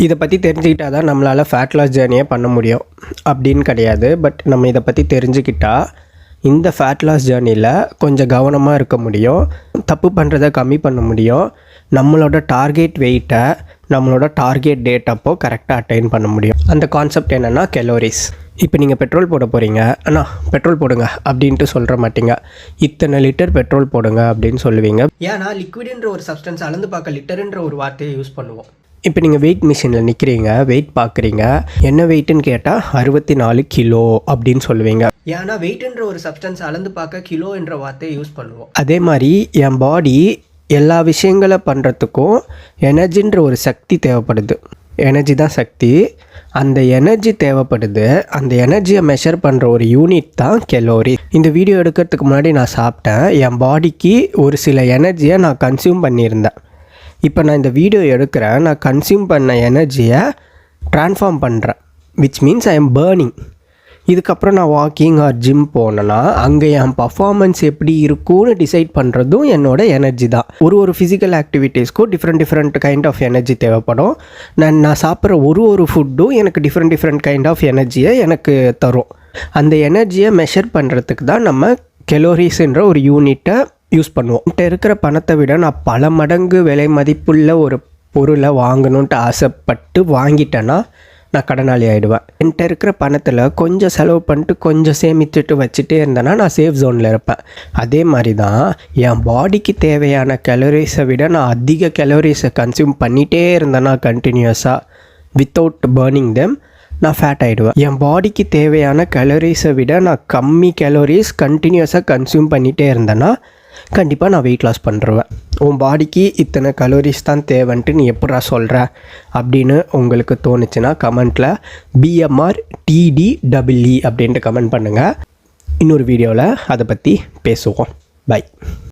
இதை பற்றி தெரிஞ்சுக்கிட்டால் தான் நம்மளால் ஃபேட் லாஸ் ஜேர்னியை பண்ண முடியும் அப்படின்னு கிடையாது. பட் நம்ம இதை பற்றி தெரிஞ்சுக்கிட்டால் இந்த ஃபேட் லாஸ் ஜேர்னியில் கொஞ்சம் கவனமாக இருக்க முடியும், தப்பு பண்ணுறதை கம்மி பண்ண முடியும், நம்மளோட டார்கெட் வெயிட்டை நம்மளோட டார்கெட் டேட் அப்போ கரெக்டாக அட்டைன் பண்ண முடியும். அந்த கான்செப்ட் என்னென்னா கலோரிஸ். இப்போ நீங்கள் பெட்ரோல் போட போகிறீங்க, அண்ணா பெட்ரோல் போடுங்க அப்படின்ட்டு சொல்கிற மாட்டீங்க, இத்தனை லிட்டர் பெட்ரோல் போடுங்க அப்படின்னு சொல்லுவீங்க. ஏன்னா லிக்விடுன்ற ஒரு சப்ஸ்டன்ஸ் அளந்து பார்க்க லிட்டருன்ற ஒரு வார்த்தையை யூஸ் பண்ணுவோம். இப்போ நீங்கள் வெயிட் மிஷினில் நிற்கிறீங்க, வெயிட் பார்க்குறீங்க, என்ன வெயிட்டுன்னு கேட்டால் 64 கிலோ அப்படின்னு சொல்லுவீங்க. ஏன்னா வெயிட்டுன்ற ஒரு சப்ஸ்டன்ஸ் அளந்து பார்க்க கிலோ என்ற வார்த்தையை யூஸ் பண்ணுவோம். அதே மாதிரி என் பாடி எல்லா விஷயங்களை பண்ணுறதுக்கும் எனர்ஜின்ற ஒரு சக்தி தேவைப்படுது. எனர்ஜி தான் சக்தி. அந்த எனர்ஜி தேவைப்படுது. அந்த எனர்ஜியை மெஷர் பண்ணுற ஒரு யூனிட் தான் கலோரி. இந்த வீடியோ எடுக்கிறதுக்கு முன்னாடி நான் சாப்பிட்டேன், என் பாடிக்கு ஒரு சில எனர்ஜியை நான் கன்சியூம் பண்ணியிருந்தேன். இப்போ நான் இந்த வீடியோ எடுக்கிறேன், நான் கன்சியூம் பண்ண எனர்ஜியை ட்ரான்ஸ்ஃபார்ம் பண்ணுறேன், which means I am burning. இதுக்கப்புறம் நான் வாக்கிங் ஆர் ஜிம் போனேன்னா அங்கே என் பர்ஃபார்மன்ஸ் எப்படி இருக்கும்னு டிசைட் பண்ணுறதும் என்னோட எனர்ஜி தான். ஒரு ஃபிசிக்கல் ஆக்டிவிட்டீஸ்க்கும் டிஃப்ரெண்ட் கைண்ட் ஆஃப் எனர்ஜி தேவைப்படும். நான் சாப்பிட்ற ஒரு ஃபுட்டும் எனக்கு டிஃப்ரெண்ட் கைண்ட் ஆஃப் எனர்ஜியை எனக்கு தரும். அந்த எனர்ஜியை மெஷர் பண்ணுறதுக்கு தான் நம்ம கலோரிஸ்ன்ற ஒரு யூனிட்டை யூஸ் பண்ணுவோம். என்கிட்ட இருக்கிற பணத்தை விட நான் பல மடங்கு விலை மதிப்புள்ள ஒரு பொருளை வாங்கணுன்ட்டு ஆசைப்பட்டு வாங்கிட்டேன்னா நான் கடனாளி ஆகிடுவேன். என்கிட்ட இருக்கிற பணத்தில் கொஞ்சம் செலவு பண்ணிட்டு கொஞ்சம் சேமித்துட்டு வச்சுட்டே இருந்தேன்னா நான் சேஃப் ஜோனில் இருப்பேன். அதே மாதிரி தான் என் பாடிக்கு தேவையான கலோரிஸை விட நான் அதிக கலோரிஸை கன்சியூம் பண்ணிகிட்டே இருந்தேன்னா கண்டினியூஸாக வித்தவுட் பர்னிங் தெம் நான் ஃபேட் ஆகிடுவேன். என் பாடிக்கு தேவையான கலோரிஸை விட நான் கம்மி கலோரிஸ் கண்டினியூஸாக கன்சியூம் பண்ணிகிட்டே இருந்தேன்னா கண்டிப்பாக நான் வெயிட் லாஸ் பண்ணுறேன். உன் பாடிக்கு இத்தனை கலோரிஸ் தான் தேவைன்ட்டு நீ எப்படா சொல்கிற அப்படின்னு உங்களுக்கு தோணுச்சுன்னா கமெண்ட்டில் BMR TDEE அப்படின்ட்டு கமெண்ட் பண்ணுங்கள். இன்னொரு வீடியோவில் அதை பற்றி பேசுவோம். பை.